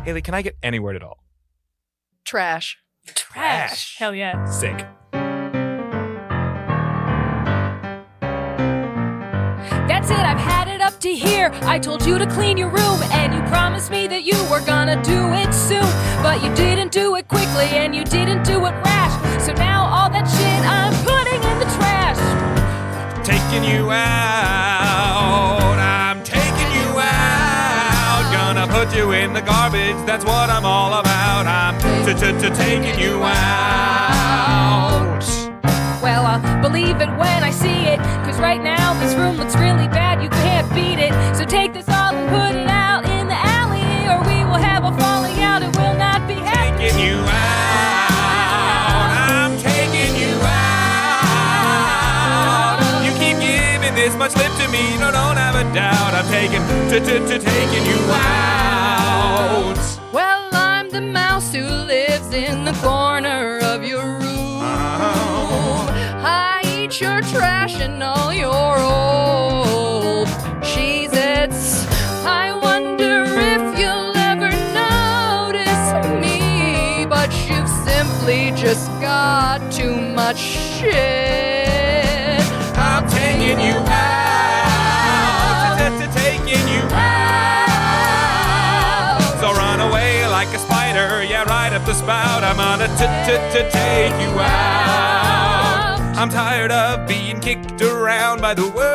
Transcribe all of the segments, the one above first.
Haley, can I get any word at all? Trash. Trash. Hell yeah. Sick. That's it, I've had it up to here. I told you to clean your room, and you promised me that you were gonna do it soon. But you didn't do it quickly, and you didn't do it rash. So now all that shit I'm putting in the trash. Taking you out, I'm taking you out. Gonna put you in the garbage, that's what I'm all about. I'm taking you out. Well, I'll believe it when I see it, cause right now this room looks really bad, you can't beat it. So take this all and put it out in the alley, or we will have a falling out, it will not be happy. Taking you out, I'm taking you out. You keep giving this much lip to me, no, don't have a doubt. I'm taking you out. Well, I'm the mouse who lives in the corner of your room. I eat your trash and all your old Cheez-Its. I wonder if you'll ever notice me, but you've simply just got too much shit. I'm taking you out, taking you out. So run away like a spider, yeah, right up the spout. I'm gonna take you out. I'm tired of being kicked around by the world.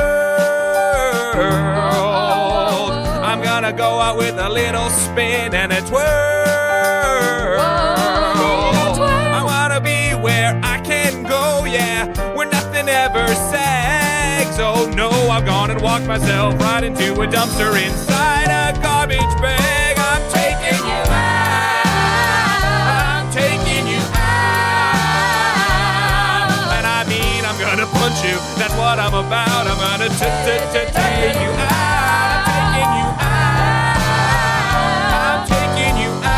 I'm gonna go out with a little spin and a twirl. I wanna be where I can go, yeah, where nothing ever sags. Oh no, I've gone and walked myself right into a dumpster inside a garbage bag. I'm taking you out. I'm taking you out. And I mean, I'm gonna punch you. That's what I'm about. I'm gonna take you out. I'm taking you out. I'm taking you out.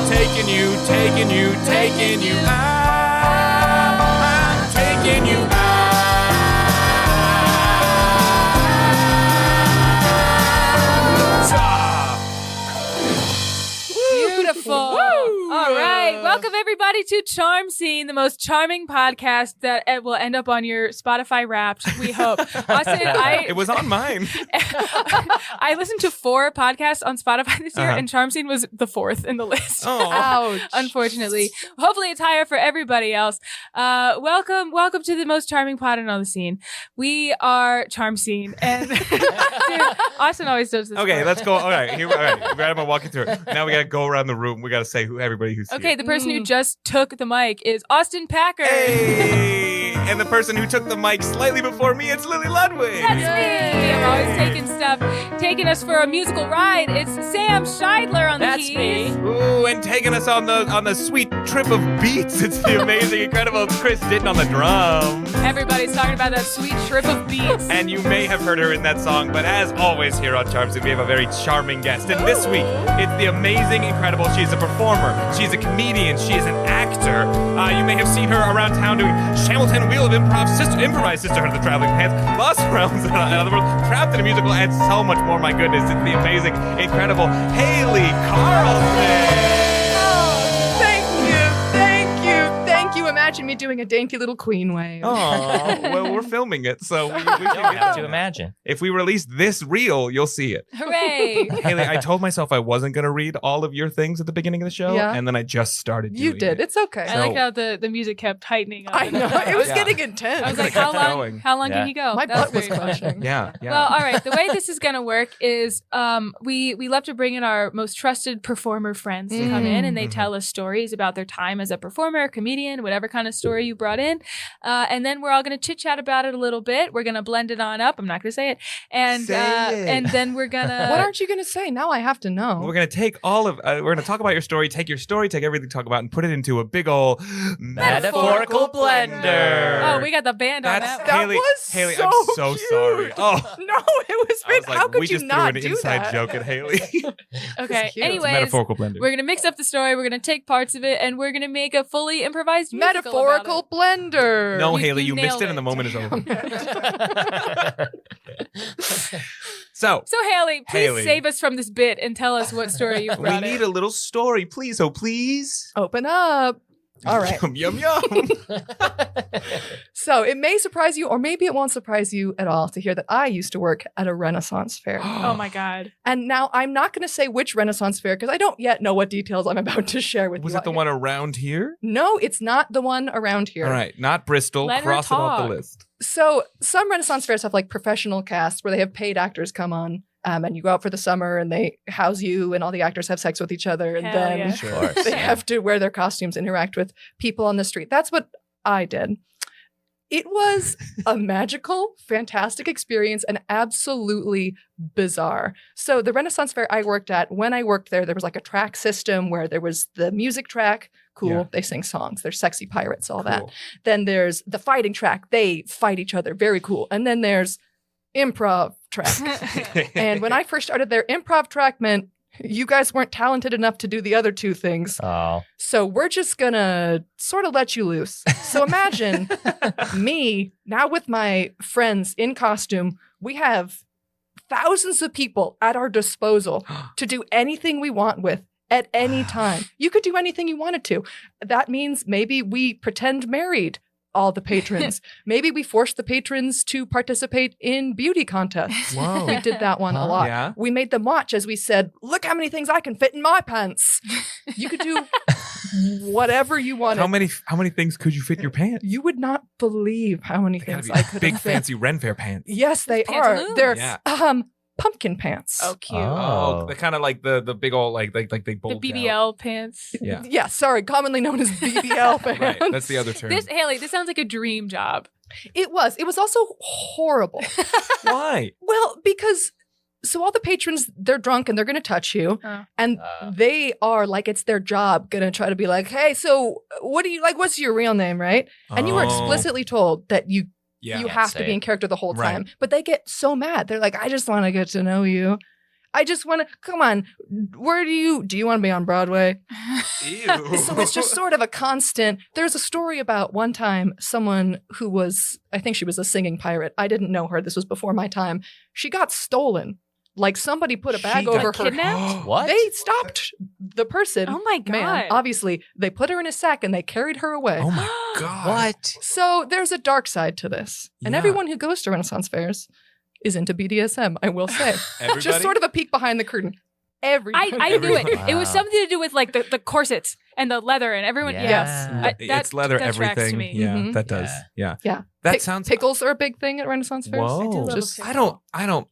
Taking you out. I'm taking you out. Beautiful. All right. Welcome, everybody, to Charm Scene, the most charming podcast that will end up on your Spotify Wrapped, we hope. Austin, It was on mine. I listened to 4 podcasts on Spotify this year, and Charm Scene was the 4th in the list. Oh. Ouch. Unfortunately. Hopefully it's higher for everybody else. Welcome to the most charming pod in all the scene. We are Charm Scene. And dude, Austin always does this. Okay, part. let's go. All right, all right. I'm gonna walk you through it. Now we gotta go around the room. We gotta say everybody who's here. Okay, the person who just took the mic is Austin Packer. Hey! And the person who took the mic slightly before me, it's Lily Ludwig. That's me. I'm always taking us for a musical ride. It's Sam Scheidler on the keys. That's me. Ooh, and taking us on the sweet trip of beats. It's the amazing, incredible Chris Ditton on the drum. Everybody's talking about that sweet trip of beats. And you may have heard her in that song, but as always here on Charm Scene, we have a very charming guest. And this week, it's the amazing, incredible. She's a performer. She's a comedian. She is an actor. You may have seen her around town doing Hamilton Wheel of Improvised Sisterhood of the Traveling Pants, Lost Realms, in other words, Trapped in a Musical, and so much more. My goodness, it's the amazing, incredible Haley Karlson. Thank you. Imagine me doing a dainty little queen wave. Oh, well, we're filming it, so we You don't can have to imagine. If we release this reel, you'll see it. Hooray. Haley, I told myself I wasn't going to read all of your things at the beginning of the show, Yeah. and then I just started doing You did. it. It's okay. I like how the music kept tightening up. I know. It was Yeah. getting intense. I was like, It kept how going. long Yeah. can he go? My That butt was very funny. crushing. Yeah. Well, all right. The way this is going to work is we love to bring in our most trusted performer friends to come in, and they tell us stories about their time as a performer, comedian, whatever kind of story you brought in. And then we're all going to chit chat about it a little bit. We're going to blend it on up. I'm not going to say it. And Say it. and then we're going to... What aren't you going to say? Now I have to know. We're going to take all of, we're going to talk about your story, take everything to talk about, and put it into a big old Metaphorical blender. Oh, we got the band on That's that. That Haley. was Haley, so I'm so cute. sorry. Oh, No, it was I great. was like, How could we you just not threw an do inside that? joke at Haley. Okay. cute. Anyways, Metaphorical blender. we're going to mix up the story. We're going to take parts of it, and we're going to make a fully improvised musical. Metaphorical blender. No, You- Haley, you you missed nailed it and the it. moment is over. So, So Haley, please Haley. save us from this bit and tell us what story you we brought need in. a little story, please. Oh, please. Open up. All right. Yum, yum, yum. So it may surprise you, or maybe it won't surprise you at all to hear that I used to work at a Renaissance fair. Oh my God. And now I'm not going to say which Renaissance fair because I don't yet know what details I'm about to share with Was you. it the one around here? No, it's not the one around here. All right, not Bristol. Let her Cross it off the talk. list. So some Renaissance fairs have like professional casts where they have paid actors come on. And you go out for the summer and they house you and all the actors have sex with each other. And Hell then yeah. Of course. they have to wear their costumes, interact with people on the street. That's what I did. It was a magical, fantastic experience and absolutely bizarre. So the Renaissance Fair I worked at, when I worked there was like a track system where there was the music track. Cool. Yeah. They sing songs. They're sexy pirates, all that. Cool. Then there's the fighting track. They fight each other. Very cool. And then there's improv track. And when I first started there, improv track meant you guys weren't talented enough to do the other two things. Oh. So we're just gonna sort of let you loose. So imagine me now with my friends in costume. We have thousands of people at our disposal to do anything we want with at any time. You could do anything you wanted to. That means maybe we pretend married all the patrons. Maybe we forced the patrons to participate in beauty contests. Whoa. We did that one a lot. Yeah. We made them watch as we said, look how many things I can fit in my pants. You could do whatever you wanted. How many things could you fit in your pants? You would not believe how many They gotta things be I could big have fit. fancy Ren Fair pants. Yes, they Pantaloons? are. They're Yeah. pumpkin pants. Oh, cute. Oh, they're kind of like the big old like they The bulge BBL pants. Yeah. Yeah, sorry, commonly known as BBL pants. Right, that's the other term. This Haley, this sounds like a dream job. It was. It was also horrible. Why? Well, because so all the patrons, they're drunk and they're going to touch you. And they are like, it's their job going to try to be like, hey, so what do you like? What's your real name, right? And you were Oh. explicitly told that you Yeah. you have to say be in it. character the whole Right. time. But they get so mad. They're like, I just want to get to know you. I just want to, come on, where do you want to be on Broadway? Ew. So it's just sort of a constant. There's a story about one time someone who was, I think she was a singing pirate. I didn't know her. This was before my time. She got stolen. Like somebody put a bag She over got her. kidnapped? What? They stopped the person. Oh my God. Man, obviously, they put her in a sack and they carried her away. Oh my god. What? So there's a dark side to this. And Yeah. everyone who goes to Renaissance fairs is into BDSM, I will say. Everybody? Just sort of a peek behind the curtain. Everybody. I knew it. Everyone. It was Wow. something to do with like the corsets and the leather and everyone. Yeah. Yes. It's leather that tracks everything. to me. Yeah, Mhm. that does. Yeah. Yeah. That Pick- sounds Pickles are a big thing at Renaissance fairs. Whoa. I do love a Just- pickle. I don't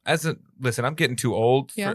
listen, I'm getting too old. Yeah.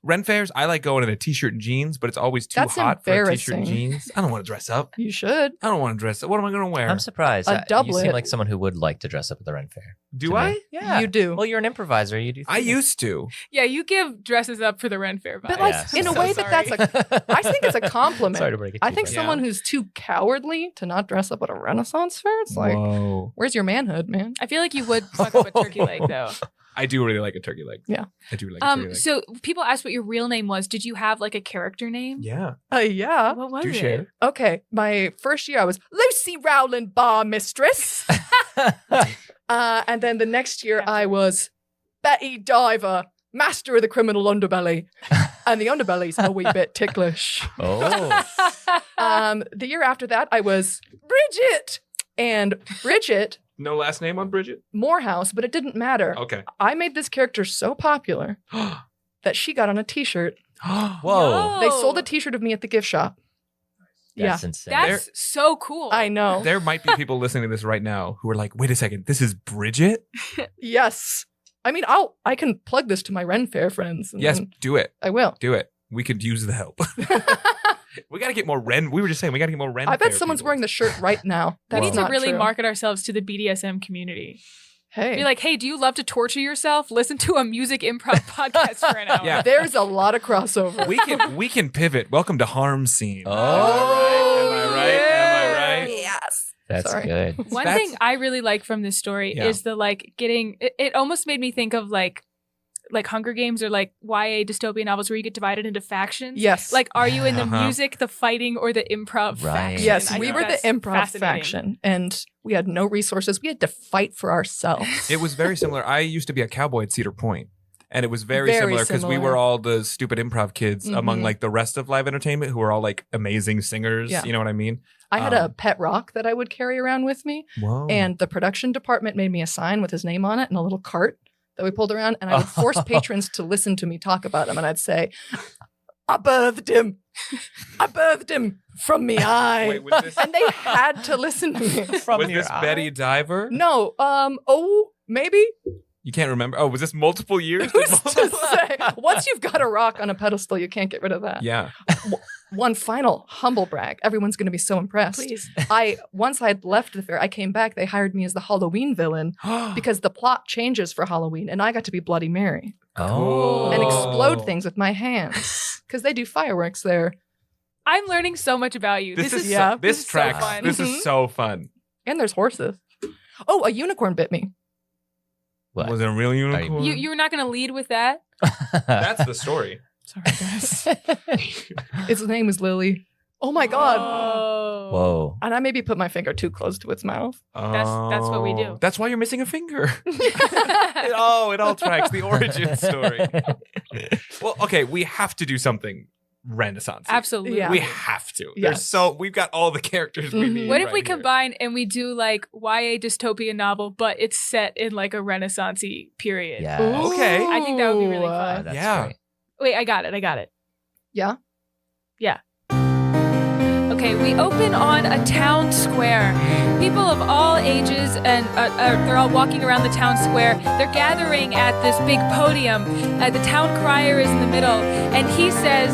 Ren fairs, I like going in a t-shirt and jeans, but it's always too That's hot for a t-shirt and embarrassing. jeans. I don't want to dress up. You should. I don't want to dress up. What am I going to wear? I'm surprised. A You seem doublet. like someone who would like to dress up at the Ren Fair. Do to I? me. Yeah. You do. Well, you're an improviser. You do. I used to. Yeah, you give dresses up for the Ren Fair. But vibes. like Yes. in a I'm way so that that's a I think it's a compliment. Sorry to break it. I to you, think but- Yeah. someone who's too cowardly to not dress up at a Renaissance fair, it's like, Whoa. where's your manhood, man? I feel like you would fuck up a turkey leg though. I do really like a turkey leg. Yeah. I do like a turkey leg. So people asked what your real name was. Did you have like a character name? Yeah. Yeah. What was Do it? share. Okay. My first year I was Lucy Rowland Bar Mistress. And then the next year I was Betty Diver, Master of the Criminal Underbelly. And the underbelly's a wee bit ticklish. Oh. The year after that I was Bridget. And Bridget No last name on Bridget? Morehouse, but it didn't matter. Okay. I made this character so popular that she got on a t-shirt. Whoa. They sold a t-shirt of me at the gift shop. That's insane. That's so cool. I know. There might be people listening to this right now who are like, wait a second, this is Bridget? Yes. I mean, I can plug this to my Ren Fair friends. and Yes, then do it. I will. Do it. We could use the help. We got to get more Ren. We were just saying, we got to get more Ren. I bet Fair someone's people. wearing the shirt right now. we That's need to not really true. market ourselves to the BDSM community. Hey, Be like, hey, do you love to torture yourself? Listen to a music improv podcast for an hour. Yeah. there's a lot of crossover. We can pivot. Welcome to Harm Scene. Oh. Am I right? Am I right? Yes. That's Sorry. good. One That's- thing I really like from this story Yeah. is the like getting it almost made me think of like like Hunger Games or like YA dystopian novels where you get divided into factions? Yes. Like, are you in the Uh-huh. music, the fighting, or the improv Right. faction? Yes, I we think were the that's improv fascinating. faction, and we had no resources. We had to fight for ourselves. It was very similar. I used to be a cowboy at Cedar Point, and it was very, Very similar because we similar. were all the stupid improv kids among Mhm. like the rest of live entertainment who were all like amazing singers. Yeah. You know what I mean? I had a pet rock that I would carry around with me, Whoa. and the production department made me a sign with his name on it and a little cart that we pulled around, and I would force patrons to listen to me talk about him, and I'd say, "I birthed him. I birthed him from me eye," Wait, was this, and they had to listen to me. From was your this eye? Betty Diver? No, maybe. You can't remember? Oh, was this multiple years? Who's to say? Once you've got a rock on a pedestal, you can't get rid of that. Yeah. One final humble brag. Everyone's going to be so impressed. Please. Once I'd left the fair, I came back. They hired me as the Halloween villain because the plot changes for Halloween, and I got to be Bloody Mary Oh. and explode things with my hands because they do fireworks there, I'm learning so much about you. This is yeah, this this is so tracks. fun. This is so fun. and there's horses. Oh, a unicorn bit me. What? Was it a real unicorn? You were not going to lead with that? That's the story. Sorry, guys. Its name is Lily. Oh my god! Oh. Whoa. And I maybe put my finger too close to its mouth. That's what we do. Oh, That's why you're missing a finger. It all tracks the origin story. Well, okay, we have to do something Renaissance. Absolutely. Yeah. We have to. Yes. We've got all the characters we Mhm. need. What if right we here. combine and we do like YA dystopian novel, but it's set in like a Renaissance-y period? Yeah. Okay. I think that would be really Ooh, fun. Oh, that's Yeah. great. Wait, I got it. Yeah? Yeah. Okay, we open on a town square. People of all ages and they're all walking around the town square. They're gathering at this big podium. The town crier is in the middle, and he says,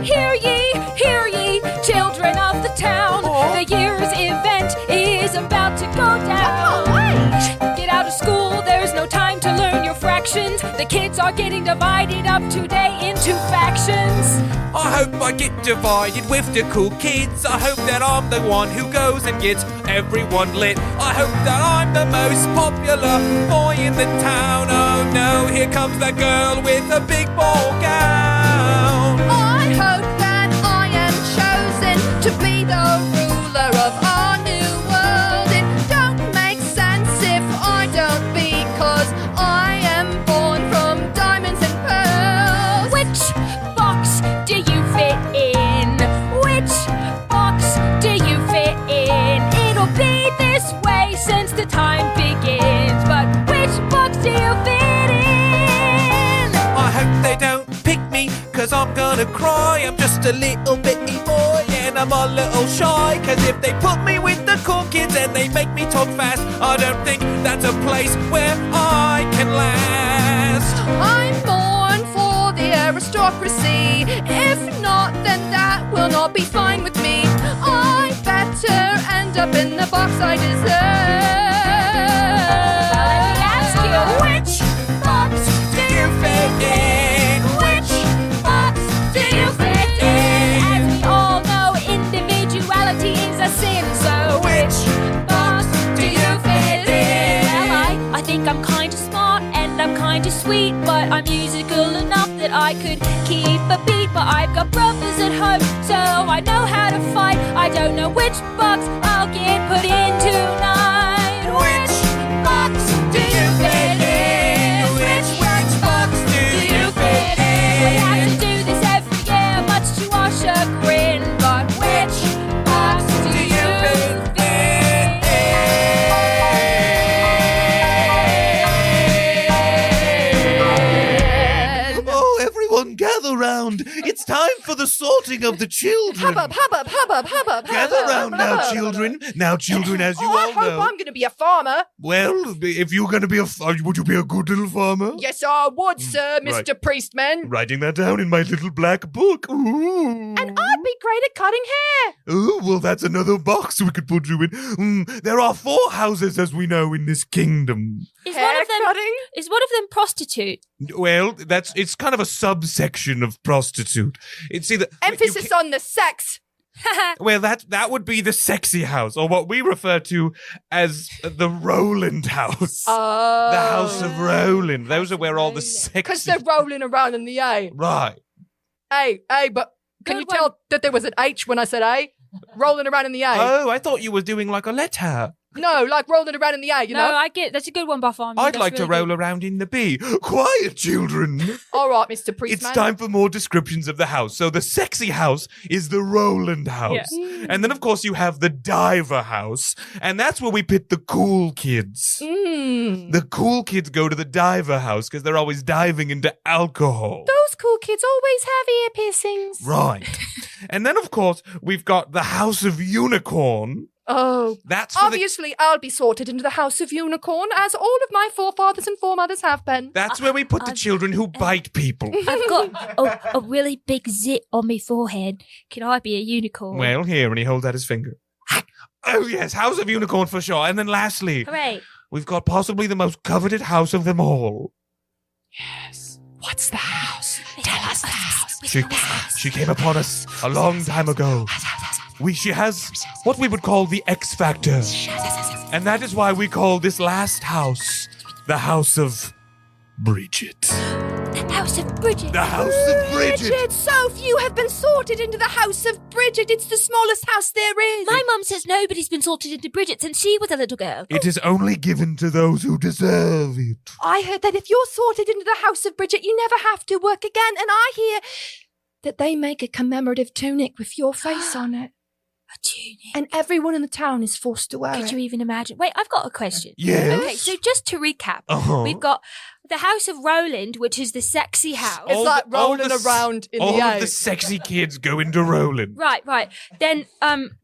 "Hear ye, children of the town. The year's event is about to go down. Get out of school, there's no time to learn your fractions. The kids are getting divided up today into factions." I hope I get divided with the cool kids. I hope that I'm the one who goes and gets everyone lit. I hope that I'm the most popular boy in the town. Oh no, here comes that girl with a big ball gown. I hope that I am chosen to be the ruler of our new world. It don't make sense if I don't, because I am born from diamonds and pearls. Which box do you fit in? Which box do you fit in? It'll be this way since the time begins. But which box do you fit in? I hope they don't pick me, cause I'm gonna cry. I'm just a little bitty boy and I'm a little shy. Cause if they put me with the cool kids and they make me talk fast, I don't think that's a place where I can last. I'm born for the aristocracy. If not, then that will not be fine with me. I better end up in the box I deserve. Let me ask you, which box do you fit in? Which box do you fit in? As we all know, individuality is a sin. So which box do you fit in? Well, I think I'm kind of smart and I'm kind of sweet, but I'm musical enough that I could keep a beat. But I've got brothers at home, so I know how to fight. I don't know which box I'll get put in tonight. Which box do you fit in? Which box do you fit in? We have to do this every year, much to our chagrin. But which box do you fit in? Oh, everyone gather round. It's time for the sorting of the children. Hubbub, hubbub, hubbub, hubbub. Gather hubbub, round now, hubbub. children. Now, children, as you Oh, I all hope know. I'm going to be a farmer. Well, if you're going to be would you be a good little farmer? Yes, I would, sir, right. Mr. Priestman. Writing that down in my little black book. Ooh. And I'd be great at cutting hair. Oh, well, that's another box we could put you in. There are 4 houses, as we know, in this kingdom. Hair cutting? Is one of them prostitute? Well, it's kind of a subsection of prostitute. It's either Emphasis on the sex. Well, that would be the sexy house, or what we refer to as the Roland house. Oh. The House of Roland. Those are where all the Because sexy... they're rolling around in the A. Right. A, but can Good you one. tell that there was an H when I said A? Rolling around in the A. Oh, I thought you were doing like a letter. No, like rolling around in the A, you no, know? I get that's a good one, Bartholomew. I'd That's like to really roll good. around in the B. Quiet, children. All right, Mr. It's Priestman. time for more descriptions of the house. So the sexy house is the Roland house. And then, of course, you have the diver house. And that's where we pit the cool kids. Mm. The cool kids go to the diver house because they're always diving into alcohol. Those cool kids always have ear piercings. Right. And then, of course, we've got the House of Unicorn. Oh. That's for the... Obviously, I'll be sorted into the House of Unicorn, as all of my forefathers and foremothers have been. That's where we put the children who bite people. I've got a really big zit on my forehead. Can I be a unicorn? Well, here, and he holds out his finger. Oh, yes, House of Unicorn for sure. And then lastly, Hooray. we've got possibly the most coveted house of them all. What's the house? Tell us the house. She came upon us a long time ago. She has what we would call the X Factor. And that is why we call this last house the House of Bridget. The house of Bridget. The House of Bridget. So few have been sorted into the House of Bridget. It's the smallest house there is. My mum says nobody's been sorted into Bridget since she was a little girl. It is only given to those who deserve it. I heard that if you're sorted into the House of Bridget, you never have to work again. And I hear that they make a commemorative tunic with your face on it. A tunic. And everyone in the town is forced to wear Could it. you even imagine? Wait, I've got a question. Yes? Okay, so just to recap, Uh-huh. we've got the House of Roland, which is the sexy house. It's All like the- all rolling the- around in All the of A. the sexy kids go into Roland. Right. Then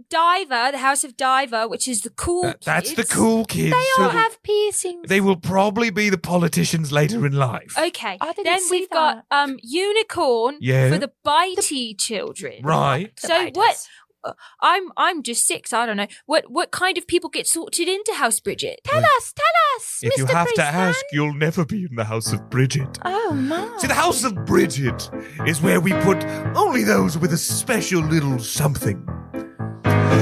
Diver, the House of Diver, which is the cool That's the kids. cool kids. They who- all have piercings. They will probably be the politicians later in life. Okay. I didn't Then see we've got Unicorn Yeah. for the bitey children. Right. So what? I'm just 6. I don't know. What kind of people get sorted into House Bridget? Tell us, If you Mr. have to Priestman. ask, you'll never be in the House of Bridget. Oh, my. See, the House of Bridget is where we put only those with a special little something.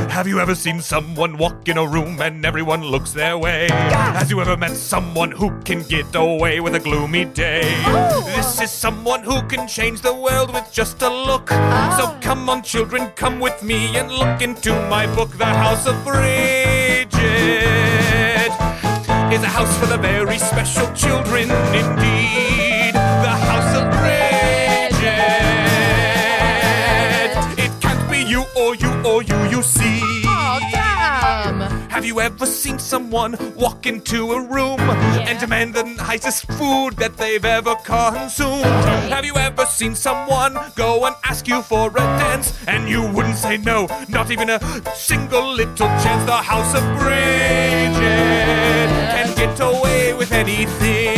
Have you ever seen someone walk in a room and everyone looks their way? Have you ever met someone who can get away with a gloomy day? This is someone who can change the world with just a look. So come on, children, come with me and look into my book, The House of Bridget. Is a house for the very special children, indeed. The House of Bridget. It can't be you or you or you see. Oh, damn. Have you ever seen someone walk into a room and demand the nicest food that they've ever consumed? Have you ever seen someone go and ask you for a dance and you wouldn't say no, not even a single little chance? The House of Bridget can get away with anything.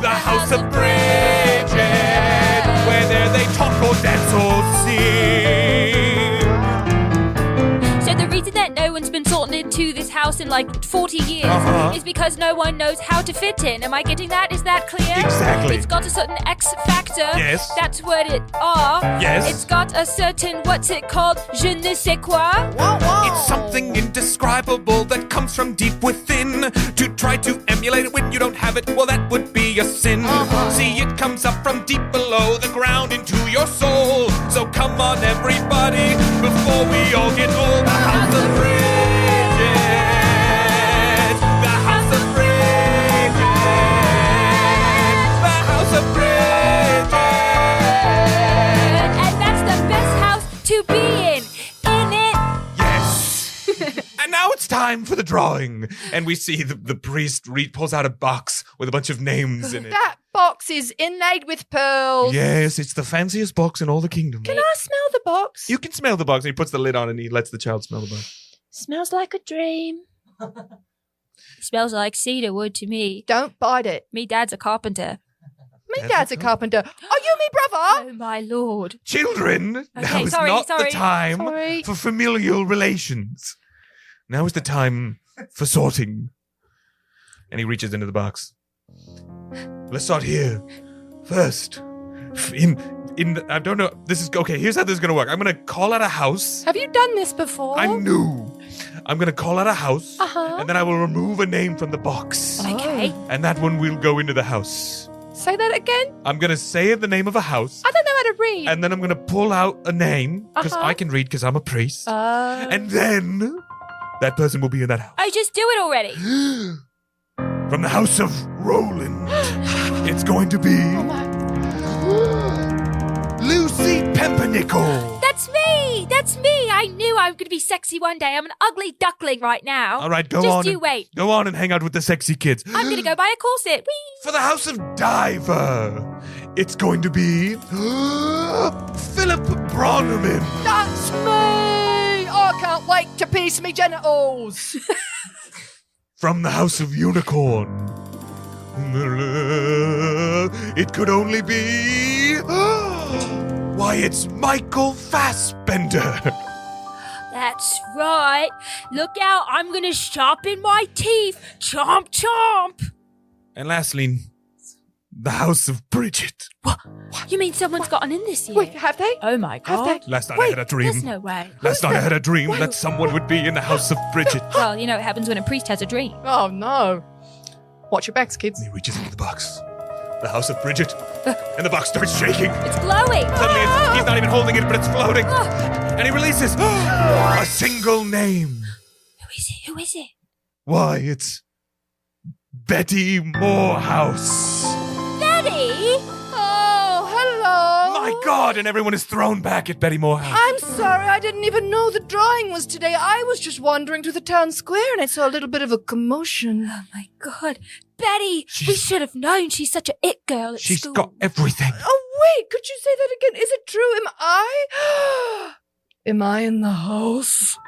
The House of Bridget, where there they talk or dance or sing. So the reason that no one's been sorted into this house in like 40 years Uh-huh. is because no one knows how to fit in. Am I getting that? Is that clear? Exactly. It's got a certain X factor. Yes. That's what it are. Yes. It's got a certain, what's it called? Je ne sais quoi. It's something indescribable that comes from deep within. To try to emulate it when you don't have it, well, that would be a sin. See, it comes up from deep below the ground into your soul. So come on, everybody, before we all get old. The House of Bridget. The House of Bridget. The House of Bridget. And that's the best house to be in. In it. Yes. And now it's time for the drawing. And we see the priest pulls out a box with a bunch of names in it. That box is inlaid with pearls. Yes, it's the fanciest box in all the kingdom. Can I smell the box? You can smell the box, and he puts the lid on and he lets the child smell the box. Smells like a dream. Smells like cedar wood to me. Don't bite it. Me dad's a carpenter. Me dad's a carpenter. Are you me brother? Oh my lord. Children, now Okay, is sorry, not sorry. the time Sorry. for familial relations. Now is the time for sorting. And he reaches into the box. Let's start here. First, I don't know. This is okay. Here's how this is gonna work. I'm gonna call out a house. Have you done this before? I'm new. I'm gonna call out a house, Uh-huh. and then I will remove a name from the box, Okay. and that one will go into the house. Say that again? I'm gonna say the name of a house, I don't know how to read. and then I'm gonna pull out a name because Uh-huh. I can read because I'm a priest, and and then that person will be in that house. Oh, just do it already. From the house of Roland, it's going to be oh my. Lucy Pempernickel. That's me. That's me. I knew I was going to be sexy one day. I'm an ugly duckling right now. All right, go Just on. you and- wait. Go on and hang out with the sexy kids. I'm going to go buy a corset. Whee! For the house of Diver, it's going to be Philip Bronnerman. That's me! Oh, I can't wait to piece me genitals. From the house of Unicorn, it could only be. Why, it's Michael Fassbender. That's right. Look out. I'm going to sharpen my teeth. Chomp, chomp. And lastly, The house of Bridget. You mean someone's gotten in this year? Wait, have they? Oh my Have god. they? last night I had a dream. There's no way. Last night I had a dream that someone would be in the house of Bridget. Well, you know what happens when a priest has a dream. Oh no. Watch your backs, kids. He reaches into the box. The house of Bridget. And the box starts shaking. It's glowing. Suddenly he's not even holding it, but it's floating. And he releases a single name. Who is it? Who is it? Why, it's Betty Morehouse. Betty? Oh, hello. My God! And everyone is thrown back at Betty Morehouse. I'm sorry, I didn't even know the drawing was today. I was just wandering through the town square and I saw a little bit of a commotion. Oh my god. Betty! We She's- should have known she's such a it girl at She's school. got everything. Oh, wait, could you say that again? Is it true? Am I? Am I in the house?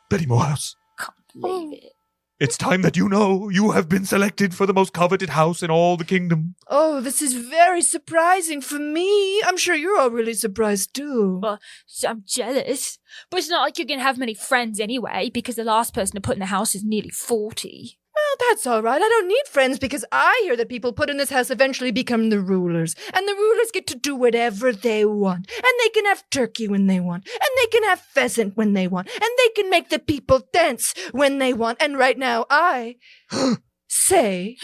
Betty Morehouse. Can't believe it. It's time that you know you have been selected for the most coveted house in all the kingdom. Oh, this is very surprising for me. I'm sure you're all really surprised too. Well, I'm jealous. But it's not like you're going to have many friends anyway, because the last person to put in the house is nearly 40. Well, that's all right. I don't need friends because I hear that people put in this house eventually become the rulers. And the rulers get to do whatever they want. And they can have turkey when they want. And they can have pheasant when they want. And they can make the people dance when they want. And right now, I say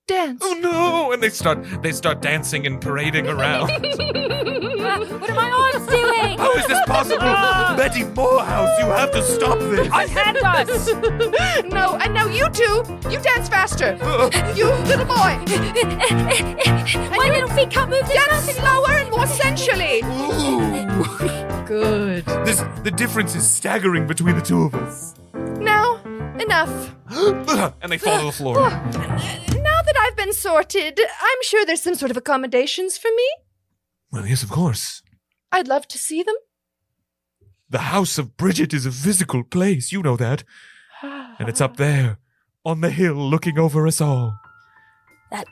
dance. Oh no! And they start dancing and parading around. What are my arms doing? How is this possible? Betty Morehouse, you have to stop this. Unhand us! No, and now you two, you dance faster. You little boy. My little feet can't move this Dance mountain. slower and more sensually. Good. The difference is staggering between the two of us. Now, enough. And they fall to the floor. Now that I've been sorted, I'm sure there's some sort of accommodations for me. Well, yes, of course. I'd love to see them. The house of Bridget is a physical place, you know that. And it's up there, on the hill, looking over us all. That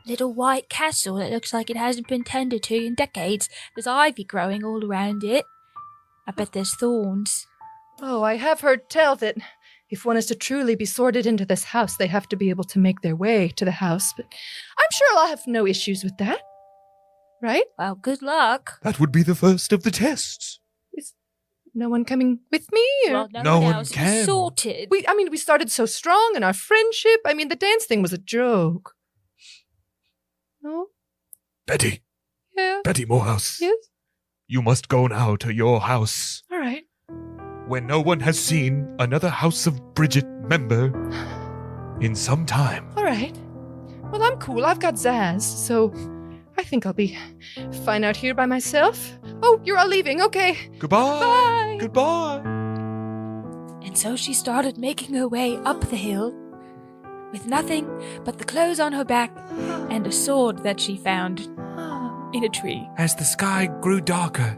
little white castle that looks like it hasn't been tended to in decades. There's ivy growing all around it. I bet there's thorns. Oh, I have heard tell that if one is to truly be sorted into this house, they have to be able to make their way to the house. But I'm sure I'll have no issues with that. Right? Well, good luck. That would be the first of the tests. No one coming with me? Or? Well, no, No one one else can. is sorted. we started so strong in our friendship. I mean, the dance thing was a joke. No? Betty, Yeah? Betty Morehouse, Yes? you must go now to your house, All right. where no one has seen another House of Bridget member in some time. All right. Well, I'm cool. I've got Zaz, so I think I'll be fine out here by myself. Oh, you're all leaving. Okay. Goodbye. Bye. Goodbye. And so she started making her way up the hill with nothing but the clothes on her back and a sword that she found in a tree. As the sky grew darker,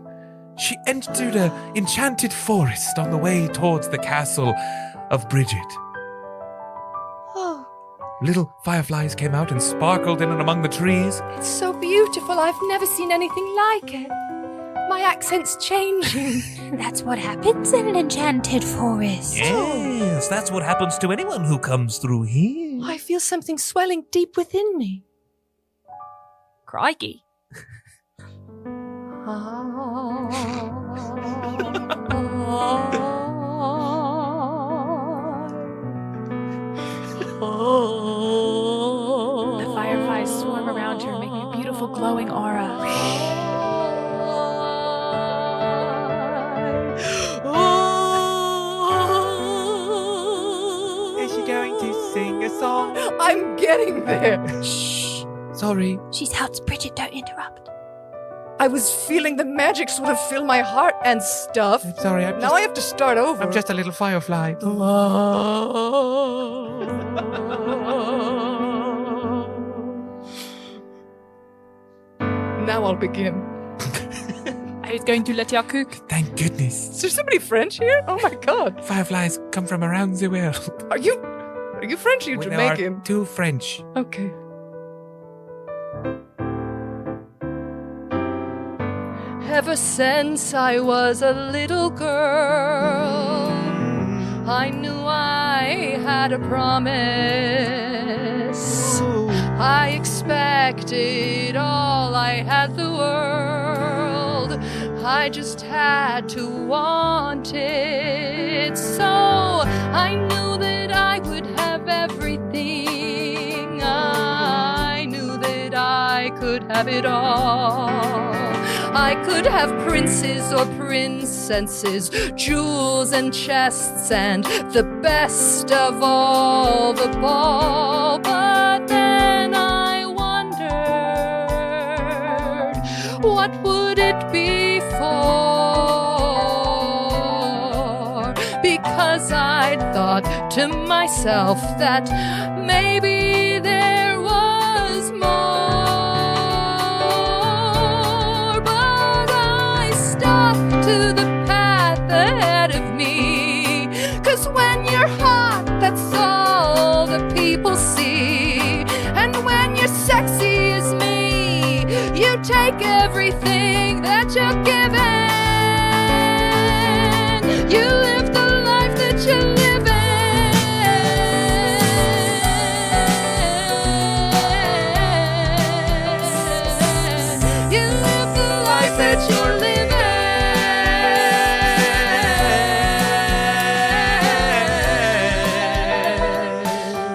she entered an enchanted forest on the way towards the castle of Bridget. Oh, Little fireflies came out and sparkled in and among the trees. it's so beautiful. I've never seen anything like it. My accent's changing. That's what happens in an enchanted forest. Yes, that's what happens to anyone who comes through here. I feel something swelling deep within me. Crikey. The fireflies swarm around her, making a beautiful glowing aura. Is she going to sing a song? I'm getting there. Shh. Sorry. She's out, Bridget. Don't interrupt. I was feeling the magic sort of fill my heart and stuff. I'm sorry. Now I have to start over. I'm just a little firefly. Now I'll begin. I was going to let you cook. Thank goodness. Is there somebody French here? Oh my god. Fireflies come from around the world. Are you French or you Well, Jamaican? there are two French. Okay. Ever since I was a little girl, I knew I had a promise. I expected all, I had the world. I just had to want it. So I knew that I would have everything. I knew that I could have it all. I could have princes or princesses, jewels and chests, and the best of all the ball. But then I wondered, what would it be for? Because I'd thought to myself that maybe there was more. But I stuck to the path ahead of me. 'Cause when you're hot, that's all the people see. And when you're sexy as me, you take everything that you're given. You live the life that you're living. You live the life that you're living.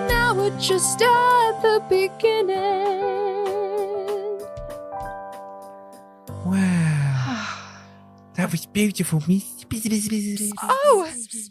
Now we're just at the beginning. Wow. That was beautiful, miss. Oh,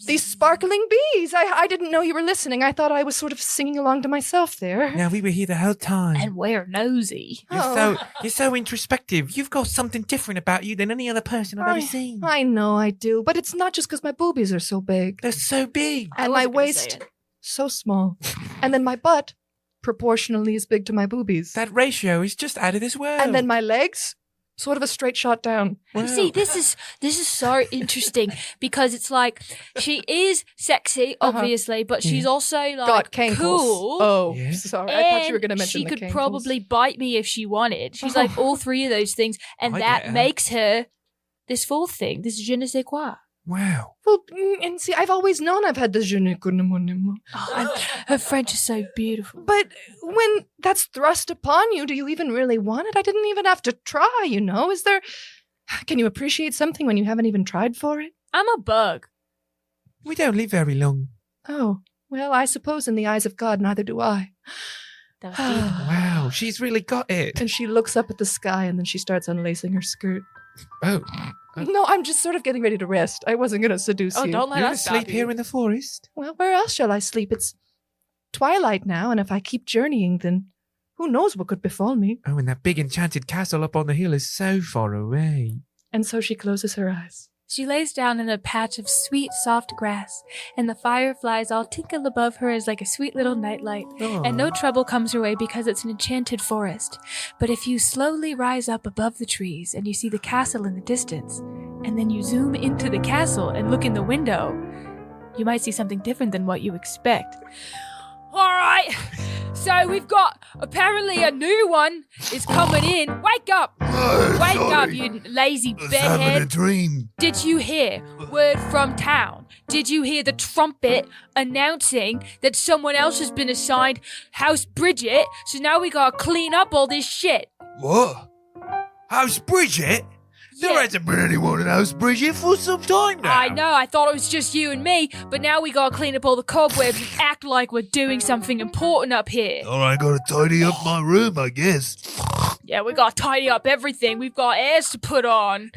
these sparkling bees. I didn't know you were listening. I thought I was sort of singing along to myself there. Now we were here the whole time. And we're nosy. You're so introspective. You've got something different about you than any other person I've ever seen. I know I do, but it's not just because my boobies are so big. They're so big. And my waist, so small. And then my butt, proportionally as big to my boobies. That ratio is just out of this world. And then my legs, sort of a straight shot down. You see, this is so interesting because it's like she is sexy, obviously, but she's also Got like cankles. cool. Oh, Yeah. sorry. I thought you were going to and mention she the could cankles. probably bite me if she wanted. She's like all three of those things, and I that get her. makes her this fourth thing, this je ne sais quoi. Wow. Well, and see, I've always known I've had the je ne connais mon nom. Oh, and her French is so beautiful. But when that's thrust upon you, do you even really want it? I didn't even have to try, you know? Is there... Can you appreciate something when you haven't even tried for it? I'm a bug. We don't live very long. Oh, well, I suppose in the eyes of God, neither do I. That was deep. Wow, she's really got it. And she looks up at the sky and then she starts unlacing her skirt. Oh, No, I'm just sort of getting ready to rest. I wasn't going to seduce Oh, you. don't let you're us gonna sleep stop here you. in the forest? Well, where else shall I sleep? It's twilight now, and if I keep journeying, then who knows what could befall me. Oh, and that big enchanted castle up on the hill is so far away. And so she closes her eyes. She lays down in a patch of sweet, soft grass, and the fireflies all tinkle above her as like a sweet little nightlight. And no trouble comes her way because it's an enchanted forest. But if you slowly rise up above the trees and you see the castle in the distance, and then you zoom into the castle and look in the window, you might see something different than what you expect. All right, so we've got apparently a new one is coming in. Wake up! Wake up, you lazy I was having a bedhead. dream. Did you hear word from town? Did you hear the trumpet announcing that someone else has been assigned House Bridget? So now we gotta clean up all this shit. What? How's Bridget? There hasn't been anyone in house, Bridget, for some time now. I know, I thought it was just you and me, but now we gotta clean up all the cobwebs and act like we're doing something important up here. All right, gotta tidy up my room, I guess. Yeah, we gotta tidy up everything. We've got airs to put on.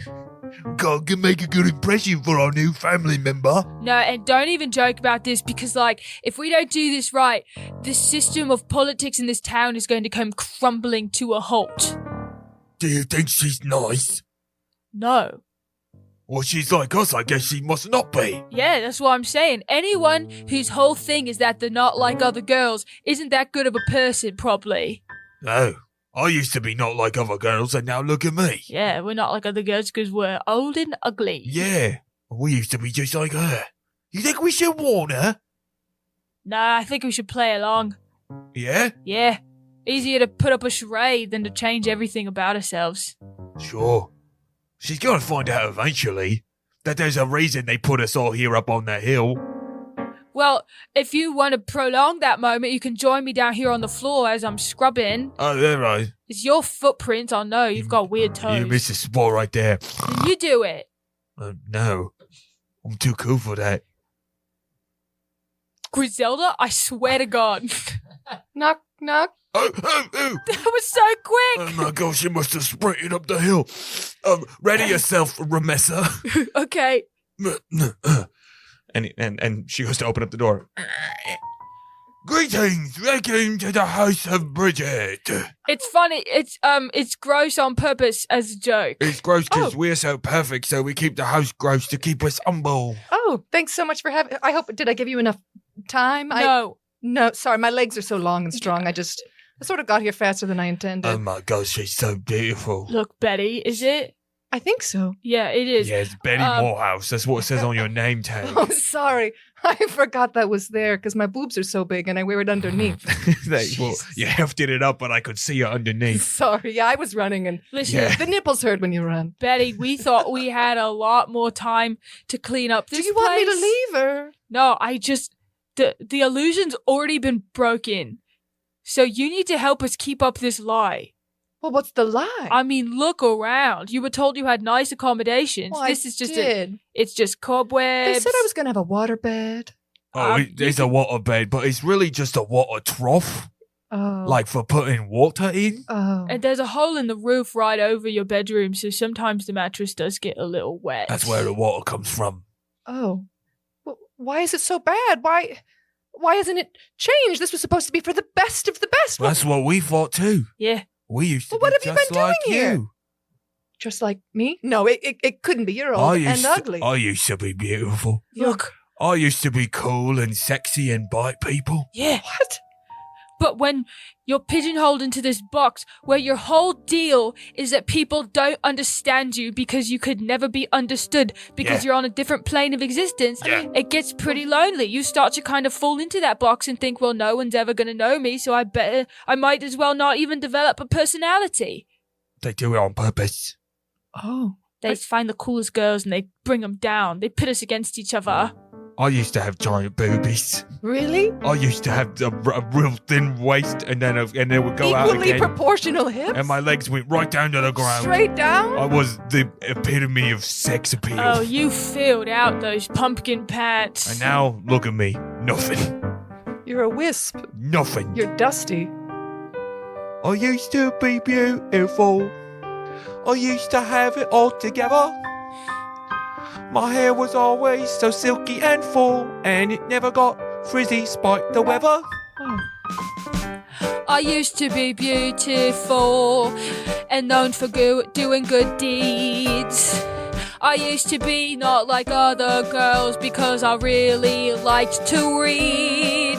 Gotta make a good impression for our new family member. No, and don't even joke about this because, like, if we don't do this right, the system of politics in this town is going to come crumbling to a halt. Do you think she's nice? No. Well, she's like us, I guess she must not be. Yeah, that's what I'm saying. Anyone whose whole thing is that they're not like other girls isn't that good of a person, probably. No, I used to be not like other girls, and now look at me. Yeah, we're not like other girls because we're old and ugly. Yeah, we used to be just like her. You think we should warn her? Nah, I think we should play along. Yeah? Yeah. Easier to put up a charade than to change everything about ourselves. Sure. She's gonna find out eventually that there's a reason they put us all here up on the hill. Well, if you want to prolong that moment, you can join me down here on the floor as I'm scrubbing. Oh, there, right. It's your footprint, I know. You've got weird toes. You missed a spot right there. Then you do it. No. I'm too cool for that. Griselda, I swear to God. Knock, knock. Oh. That was so quick. Oh my gosh, she must have sprinted up the hill. Ready yourself, Ramessa. Okay. And she goes to open up the door. Greetings, welcome to the house of Bridget. It's funny. It's gross on purpose as a joke. It's gross because we're so perfect, so we keep the house gross to keep us humble. Oh, thanks so much for having. I hope. Did I give you enough time? No. No, sorry. My legs are so long and strong. I sort of got here faster than I intended. Oh my gosh, she's so beautiful. Look, Betty, is it? I think so. Yeah, it is. Yeah, it's Betty Morehouse. That's what it says on your name tag. Oh, sorry. I forgot that was there because my boobs are so big and I wear it underneath. Well, you hefted it up, but I could see it underneath. Sorry. Yeah, I was running and Listen, the nipples hurt when you run. Betty, we thought we had a lot more time to clean up this Do you want me to place. leave or? No, the illusion's already been broken. So you need to help us keep up this lie. Well, what's the lie? I mean, look around. You were told you had nice accommodations. Well, This I is just did. it's just cobwebs. They said I was going to have a water bed. There's a water bed, but it's really just a water trough. Oh. Like for putting water in. Oh. And there's a hole in the roof right over your bedroom, so sometimes the mattress does get a little wet. That's where the water comes from. Oh. Well, why is it so bad? Why hasn't it changed? This was supposed to be for the best of the best. That's what we thought too. Yeah. We used to Well, what be have you just been like doing here? you. Just like me? No, it couldn't be. You're old and ugly. I used to be beautiful. Look. I used to be cool and sexy and bite people. Yeah. What? But when you're pigeonholed into this box where your whole deal is that people don't understand you because you could never be understood because you're on a different plane of existence, it gets pretty lonely. You start to kind of fall into that box and think, well, no one's ever going to know me, so I might as well not even develop a personality. They do it on purpose. Oh. They find the coolest girls and they bring them down. They pit us against each other. I used to have giant boobies. Really? I used to have a real thin waist, and then it would go out Equally again. proportional hips? And my legs went right down to the ground. Straight down? I was the epitome of sex appeal. Oh, you filled out those pumpkin pants. And now, look at me. Nothing. You're a wisp. Nothing. You're dusty. I used to be beautiful. I used to have it all together. My hair was always so silky and full, and it never got frizzy spite the weather. I used to be beautiful and known for doing good deeds. I used to be not like other girls because I really liked to read.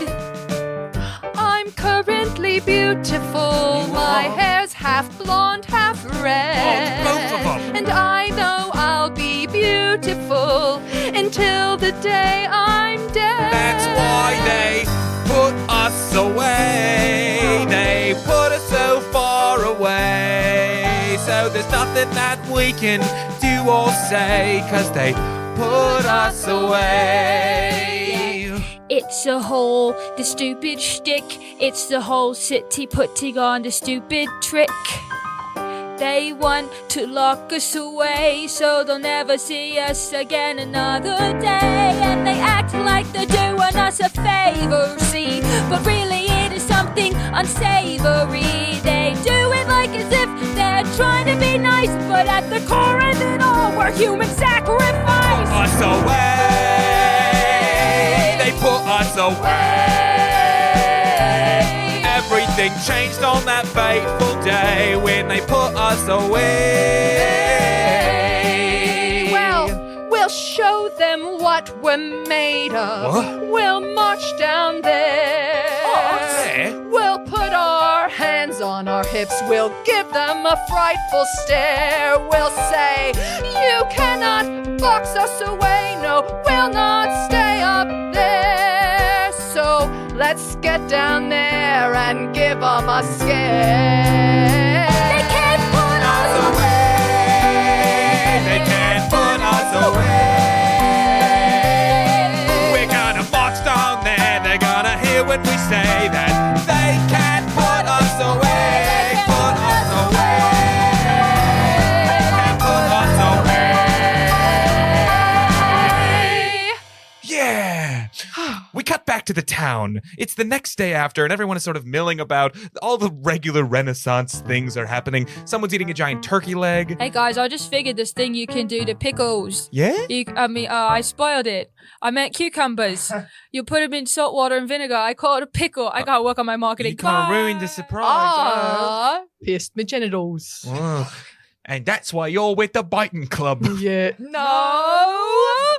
I'm currently beautiful. My hair's half blonde, half red. Oh, both of them. And I know I'll be beautiful until the day I'm dead. That's why they put us away. They put us so far away. So there's nothing that we can do or say, 'cause they put us away. It's the stupid shtick. It's the whole city putting on the stupid trick. They want to lock us away so they'll never see us again another day. And they act like they're doing us a favor, see, but really it is something unsavory. They do it like as if they're trying to be nice, but at the core of it all, we're human sacrifice. Us away. They put us away. Everything changed on that fateful day when they put us away. Well, we'll show them what we're made of. What? We'll march down there. There? We'll put our hands on our hips. We'll give them a frightful stare. We'll say, you cannot box us away. No, we'll not stay up there. So let's get down there and give them a scare. They can't put us Away. They can't put us away. We're gonna march down there. They're gonna hear when we say that they can't put us away. Put us away. Put us away. Yeah. We cut back to the town. It's the next day after, and everyone is sort of milling about. All the regular Renaissance things are happening. Someone's eating a giant turkey leg. Hey guys, I just figured this thing you can do to pickles. Yeah? I spoiled it. I meant cucumbers. You put them in salt water and vinegar. I call it a pickle. I gotta work on my marketing. You can't Bye. ruin the surprise. Ah, pierced my genitals. Oh. And that's why you're with the biting club. Yeah. No.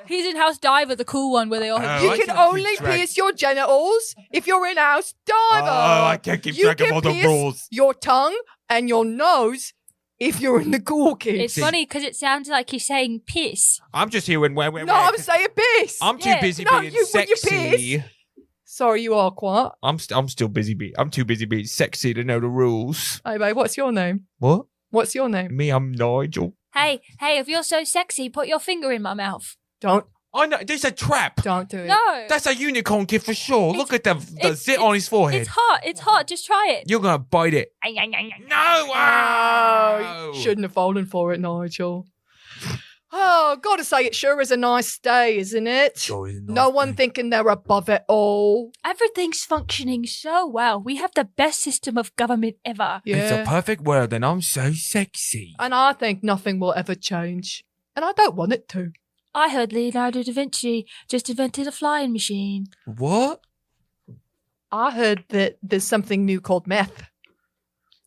He's in House Diver, the cool one where they all have. Oh, You I can can't keep only track. pierce your genitals if you're in House Diver. Oh, I can't keep You track of can all the pierce rules. your tongue and your nose if you're in the Cool Kids. It's funny because it sounds like you're saying piss. I'm just here when No, I'm saying piss. I'm too Yeah. busy No, being you- when you sexy. Sorry, you are quiet. I'm still busy being. I'm too busy being sexy to know the rules. Hey, babe, what's your name? What? What's your name? Me, I'm Nigel. Hey, if you're so sexy, put your finger in my mouth. Don't I know. This is a trap. do it. No. That's a unicorn kid for sure. Look at the it's- zit on his forehead. It's hot. It's hot. Just try it. You're gonna bite it. No. No! Oh, shouldn't have fallen for it, Nigel. Oh, gotta say, it sure is a nice day, isn't it? No one thinking they're above it all. Everything's functioning so well. We have the best system of government ever. It's a Yeah. perfect world, and I'm so sexy. And I think nothing will ever change. And I don't want it to. I heard Leonardo da Vinci just invented a flying machine. What? I heard that there's something new called meth.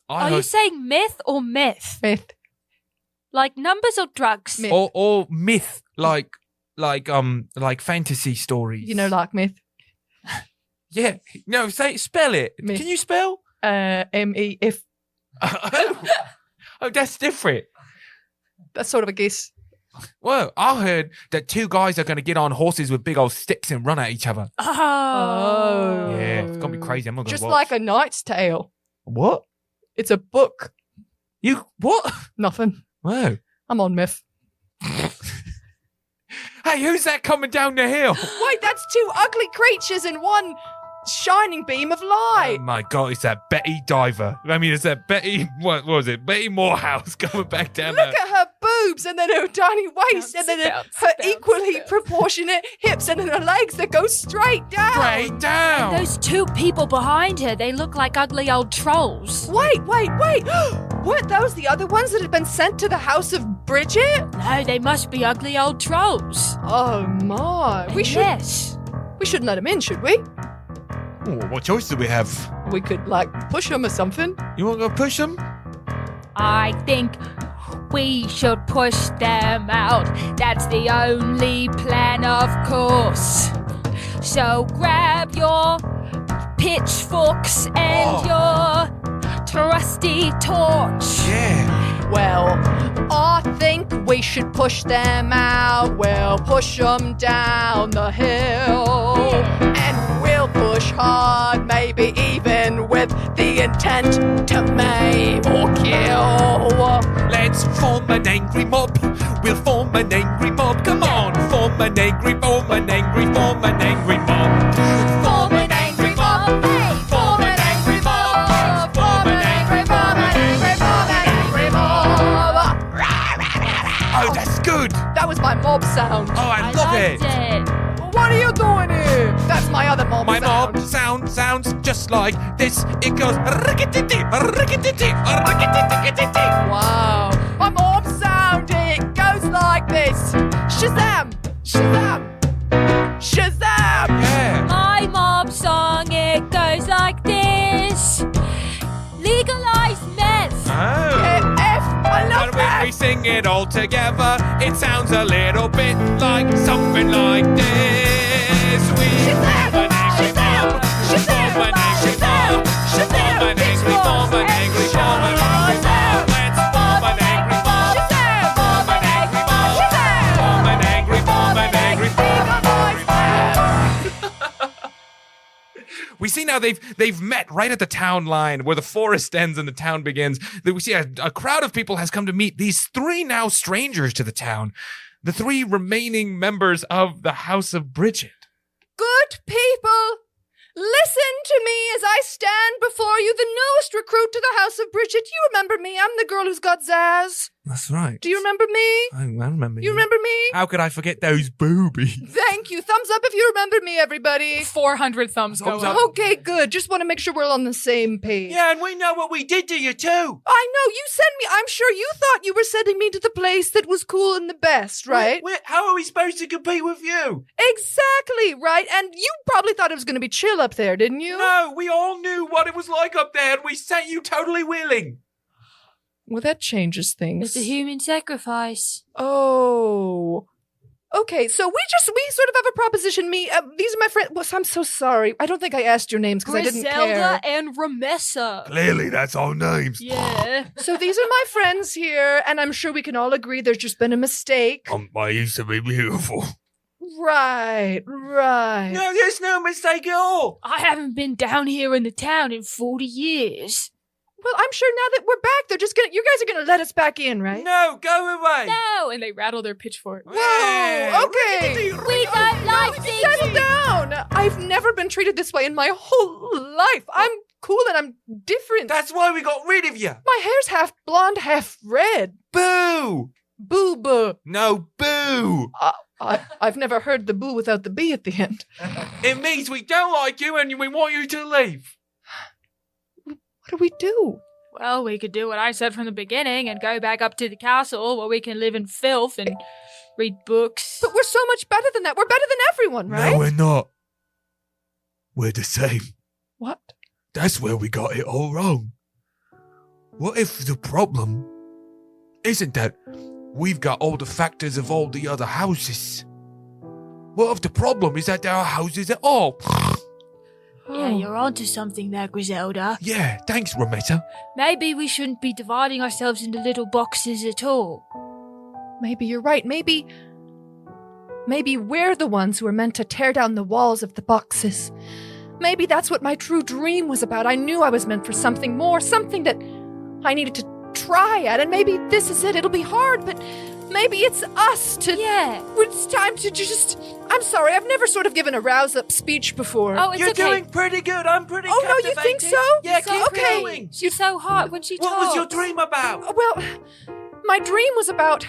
Are you saying myth or myth? Meth. Like numbers or drugs? Myth. or myth, like fantasy stories. You know, like meth. Yeah. No, spell it. Myth. Can you spell? M-E-F. Oh, that's different. That's sort of a guess. Well, I heard that two guys are going to get on horses with big old sticks and run at each other. Oh. Yeah, it's going to be crazy. I'm not going to Just watch. like A Knight's Tale. What? It's a book. You what? Nothing. Whoa. I'm on meth. Hey, who's that coming down the hill? Wait, that's two ugly creatures in one shining beam of light. Oh my God, it's that Betty Diver. I mean, it's that Betty, what was it? Betty Morehouse coming back down Look there. at her boobs and then her tiny waist and then her equally proportionate hips and then her legs that go straight down. Straight down. Those two people behind her, they look like ugly old trolls. Wait. Weren't those the other ones that had been sent to the house of Bridget? No, they must be ugly old trolls. Oh my. We Yes. shouldn't let them in, should we? Oh, what choice do we have? We could like push them or something. You want to go push them? I think we should push them out. That's the only plan, of course. So grab your pitchforks and your trusty torch. Yeah. Well, I think we should push them out. We'll push them down the hill. And we'll push hard, maybe even with the intent to maim or kill. Let's form an angry mob. We'll form an angry mob. Come on, form an angry mob. Form an angry mob. Form an angry mob. Form an angry mob. An angry mob. An angry mob. An angry mob. sound. Oh, I love liked it. What are you doing here? That's my other mob My sound. mob sounds just like this. It goes rickety, rickety, rickety. Wow. My mob sound, it goes like this. Shazam! Shazam! Shazam! Yeah. My mob song, it goes like this. Legalize meth. Oh. I love And when that. we sing it all together, it sounds a little bit like something like this. We Shazam! form an angry Shazam! mob. Shazam! Form an angry Shazam! mob. Shazam! Form an angry, form an angry, form an angry mob. Let's form an angry mob. Shazam! Form an angry mob. Shazam! Form an angry, form an angry, form an angry mob. We see now they've met right at the town line where the forest ends and the town begins. We see a crowd of people has come to meet these three now strangers to the town, the three remaining members of the House of Bridget. Good people, listen to me as I stand before you, the newest recruit to the House of Bridget. You remember me. I'm the girl who's got zazz. That's right. Do you remember me? I remember You remember me? How could I forget those boobies? Thank you. Thumbs up if you remember me, everybody. 400 thumbs go Thumbs up. up. Okay, good. Just want to make sure we're on the same page. Yeah, and we know what we did to you too. I know. You sent me. I'm sure you thought you were sending me to the place that was cool and the best, right? How are we supposed to compete with you? Exactly, right? And you probably thought it was going to be chill up there, didn't you? No, we all knew what it was like up there, and we sent you totally willing. Well, that changes things. It's a human sacrifice. Oh. Okay, so we sort of have a proposition. These are my friends. Well, I'm so sorry. I don't think I asked your names because I didn't care. Griselda and Ramessa. Clearly, that's our names. Yeah. So these are my friends here, and I'm sure we can all agree there's just been a mistake. I used to be beautiful. Right. No, there's no mistake at all. I haven't been down here in the town in 40 years. Well, I'm sure now that we're back, you guys are gonna let us back in, right? No, go away. No, and they rattle their pitchfork. Whoa, okay. We don't like things. Settle down. I've never been treated this way in my whole life. I'm cool and I'm different. That's why we got rid of you. My hair's half blonde, half red. Boo. Boo boo. No, boo. I've never heard the boo without the B at the end. It means we don't like you and we want you to leave. What do we do? Well, we could do what I said from the beginning and go back up to the castle where we can live in filth and read books. But we're so much better than that. We're better than everyone, right? No, we're not. We're the same. What? That's where we got it all wrong. What if the problem isn't that we've got all the factors of all the other houses? What if the problem is that there are houses at all? Yeah, you're onto something there, Griselda. Yeah, thanks, Rametta. Maybe we shouldn't be dividing ourselves into little boxes at all. Maybe you're right. Maybe we're the ones who are meant to tear down the walls of the boxes. Maybe that's what my true dream was about. I knew I was meant for something more, something that I needed to try at, and maybe this is it. It'll be hard, but maybe it's us to... Yeah. It's time to just... I'm sorry, I've never sort of given a rouse-up speech before. Oh, it's You're okay. doing pretty good. I'm pretty Oh, no, you think captivated. so? Yeah, So- keep okay. going. She's so hot when she What talks. was your dream about? Well, my dream was about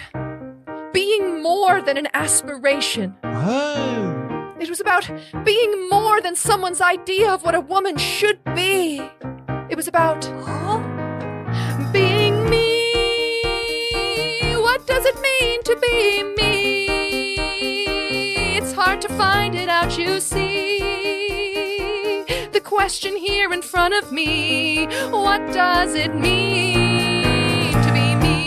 being more than an aspiration. Oh. It was about being more than someone's idea of what a woman should be. It was about being me. What does it mean to be me? It's hard to find it out, you see. The question here in front of me, what does it mean to be me?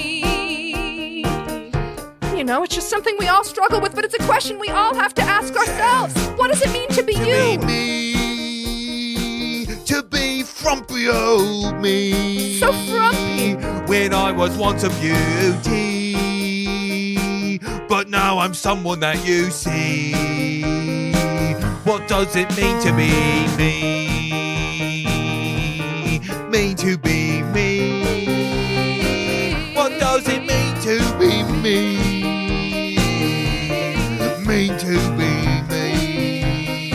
You know, it's just something we all struggle with, but it's a question we all have to ask ourselves. What does it mean to be you? Me, to be frumpy old me. So frumpy. When I was once a beauty, but now I'm someone that you see. What does it mean to be me? Mean to be me. What does it mean to be me? Mean to be me.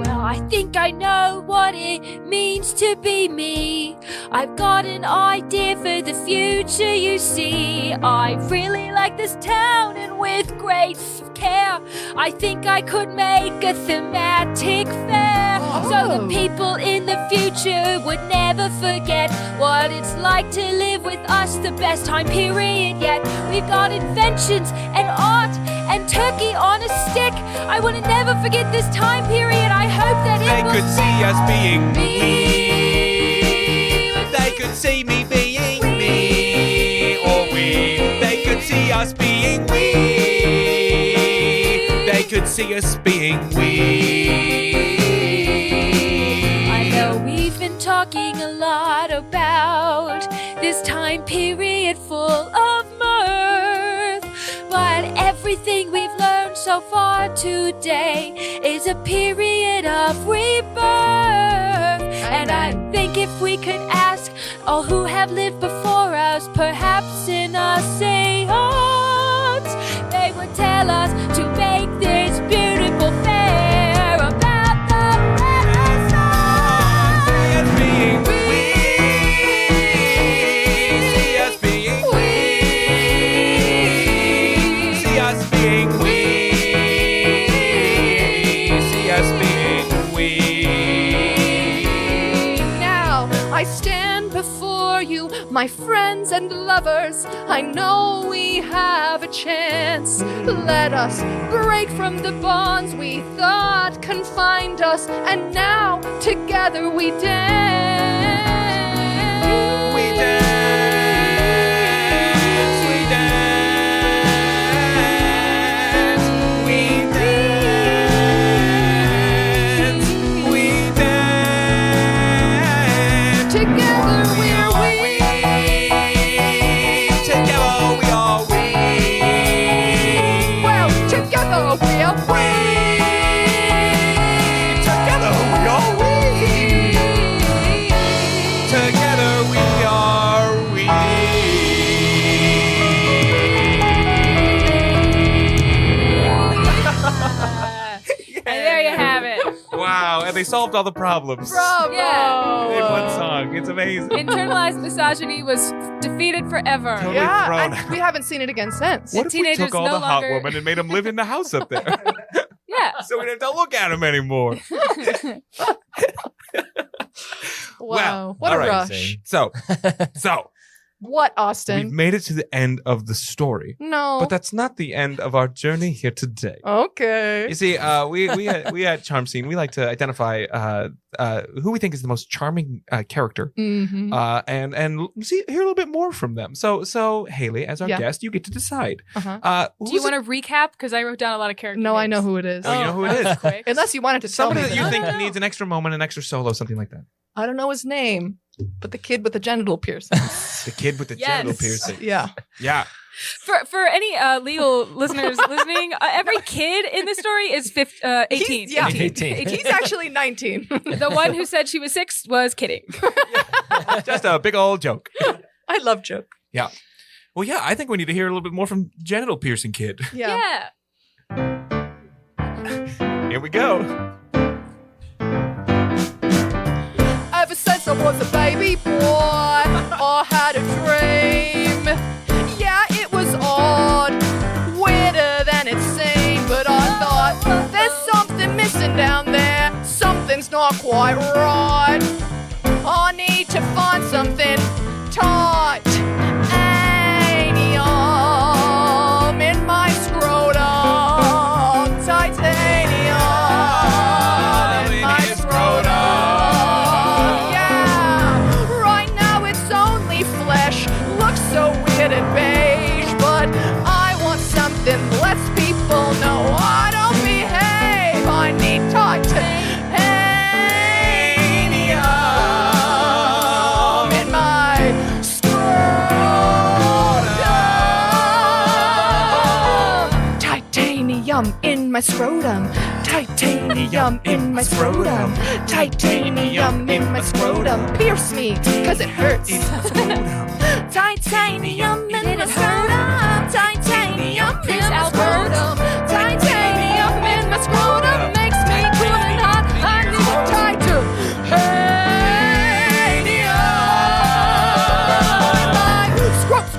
Well, I think I know what it means to be me. I've got an idea for the future, you see. I really like like this town, and with great care, I think I could make a thematic fair. So the people in the future would never forget what it's like to live with us, the best time period yet. We've got inventions and art and turkey on a stick. I will never forget this time period. I hope that They it will could see us being me. They could see me being me, or we. They could see us being we. They could see us being we. I know we've been talking a lot about this time period full of mirth, but everything we've learned so far today is a period of rebirth. And I think if we could ask all who have lived before us, perhaps in a seance, they would tell us to make this beautiful fair about the Renaissance. See us being we. See us being we. See us being we. See us being we. Now I stand before you, my friends and lovers. I know we have a chance. Let us break from the bonds we thought confined us, and now together we dance. We dance. We dance. We dance. We dance. Together we're we. Together we are we. Well, together we are we. Together we are we. Together we are we. And there you have it. Wow, and they solved all the problems Bravo! Yeah. in one song. It's amazing. Internalized misogyny was defeated forever. Totally Yeah, thrown and we haven't seen it again since. What if we teenagers took all no the hot longer- women and made them live in the house up there? Yeah. So we didn't have to look at them anymore. Wow, Well, what all a right, rush! So What, we've Austin? made it to the end of the story. No. But that's not the end of our journey here today. Okay. You see, we at Charm Scene, we like to identify who we think is the most charming character, Mm-hmm. and see hear a little bit more from them. So Haley, as our Yeah. guest, you get to decide. Uh-huh. Do you want to recap? Because I wrote down a lot of characters. No, I know who it is. Oh, you know who it is? Quick. Unless you wanted to tell me. Somebody that you that. think needs an extra moment, an extra solo, something like that. I don't know his name, but the kid with the genital piercings. The kid with the Yes. genital piercing. Yeah. Yeah. For any legal listeners listening, every kid in this story is 18. Yeah. 18. He's actually 19. The one who said she was 6 was kidding. Just a big old joke. I love joke. Yeah. Well, yeah, I think we need to hear a little bit more from Genital Piercing Kid. Yeah. Here we go. Ever since I was a baby boy, I had a dream. Yeah, it was odd, weirder than it seemed, but I thought there's something missing down there. Something's not quite right. I need to find something titanium in my scrotum. Titanium in my scrotum. Yeah, right now it's only flesh. Looks so weird and beige, but I want something that lets people know I don't behave. I need titanium in my scrotum. Titanium in my scrotum. Titanium in my scrotum. Titanium in my scrotum. Pierce me, cause it hurts. Titanium in my scrotum. Titanium in my scrotum. Titanium in my scrotum makes me cool and hot. I need titanium in my scrotum.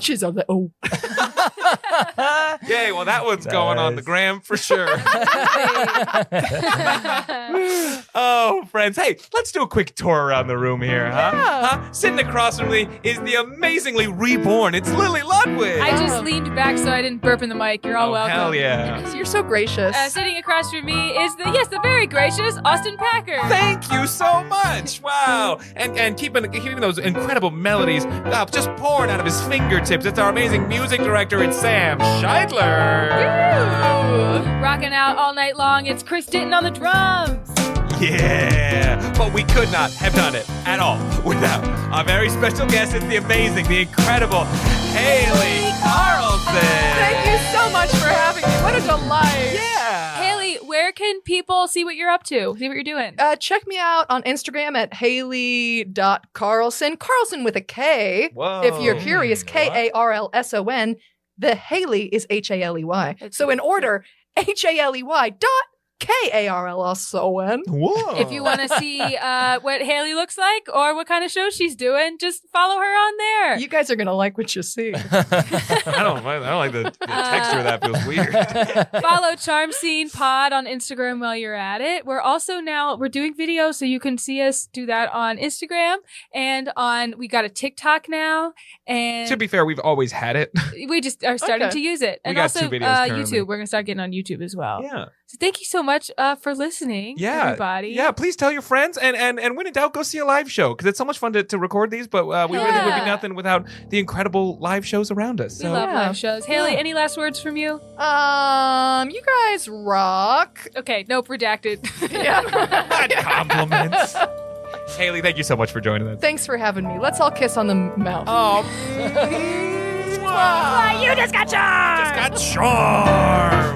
She's on the Yay, well, that one's going on the Nice. gram for sure. Oh, friends. Hey, let's do a quick tour around the room here, huh? Huh? Sitting across from me is the amazingly reborn. It's Lily Ludwig. I just leaned back so I didn't burp in the mic. You're all welcome. Hell yeah. You're so gracious. Sitting across from me is the very gracious Austin Packer. Thank you so much. Wow. And keeping those incredible melodies just pouring out of his fingertips. It's our amazing music director. It's Sam Scheidler. Rocking out all night long. It's Chris Ditton on the drums. Yeah. But we could not have done it at all without our very special guest. It's the amazing, the incredible Haley Karlson. Thank you so much for having me. What a delight. Yeah. Haley, where can people see what you're up to? See what you're doing? Check me out on Instagram at Haley.Karlson. Karlson with a K. Whoa. If you're curious, Karlson. The Haley is Haley. So in order, HALEY.KARLSON. Whoa. If you want to see what Haley looks like or what kind of show she's doing, just follow her on there. You guys are going to like what you see. I don't like the texture of that. Feels weird. Follow Charm Scene Pod on Instagram while you're at it. We're also we're doing videos, so you can see us do that on Instagram and we got a TikTok now. And To be fair, we've always had it. we just are starting Okay. to use it. We And got also 2 videos currently. YouTube. We're going to start getting on YouTube as well. Yeah. So thank you so much for listening, Yeah. everybody. Yeah, please tell your friends and when in doubt, go see a live show because it's so much fun to record these, but we really would be Yeah. nothing without the incredible live shows around us. We So love Yeah. live shows. Haley, any last words from you? You guys rock. Okay, nope, redacted. not compliments. Haley, thank you so much for joining us. Thanks for having me. Let's all kiss on the mouth. Oh, You just got charmed! got charmed.